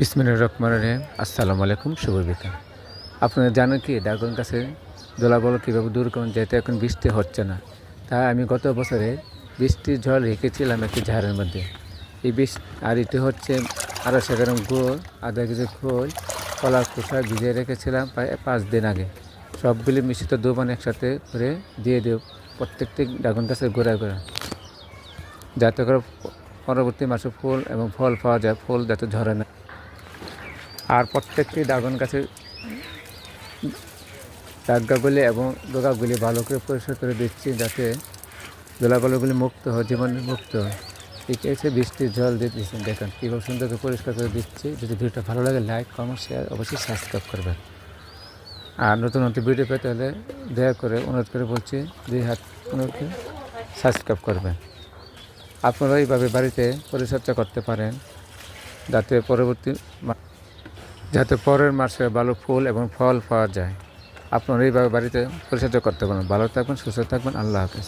বিসমিল্লাহির রহমানির রহিম। আসসালামু আলাইকুম, শুভ বিকাল। আপনারা জানেন কি ড্রাগন গাছে দোলাবল কীভাবে দূর করুন, যেহেতু এখন বৃষ্টি হচ্ছে না। তাই আমি গত বছরে বৃষ্টির জল রেখেছিলাম একটি ঝাড়ের মধ্যে। এই আর এটি হচ্ছে 250 গ্রাম গুড়, আধা কেজি খোল, কলার খোসা ভিজিয়ে রেখেছিলাম প্রায় 5 দিন আগে। সবগুলি মিশ্রিত দ্রবণ একসাথে করে দিয়ে দিও প্রত্যেকটি ড্রাগন গাছের গোড়ায় গোড়া, যাতে করে পরবর্তী মাসে ফুল এবং ফল পাওয়া যায়, ফুল যাতে ঝরে না। আর প্রত্যেকটি ড্রাগন গাছের ডাগগাগুলি এবং ডোগাগুলি ভালো করে পরিষ্কার করে দিচ্ছি, যাতে দোলাবালুগুলি মুক্ত হয়, জীবাণু মুক্ত হয়। ঠিক আছে, বৃষ্টির জল দিয়ে দিচ্ছেন, দেখেন কীভাবে সুন্দর করে পরিষ্কার করে দিচ্ছি। যদি ভিডিওটা ভালো লাগে লাইক, কমেন্ট, শেয়ার অবশ্যই সাবস্ক্রাইব করবেন। আর নতুন নতুন ভিডিও পেতে হলে দয়া করে অনুরোধ করে বলছি, 2 হাত অনুরোধ করে সাবস্ক্রাইব করবেন। আপনারা এইভাবে বাড়িতে পরিচর্যা করতে পারেন, যাতে পরের মাসে ভালো ফুল এবং ফল পাওয়া যায়। আপনারা এইভাবে বাড়িতে পরিচর্যা করতে পারেন। ভালো থাকবেন, সুস্থ থাকবেন। আল্লাহ হাফেজ।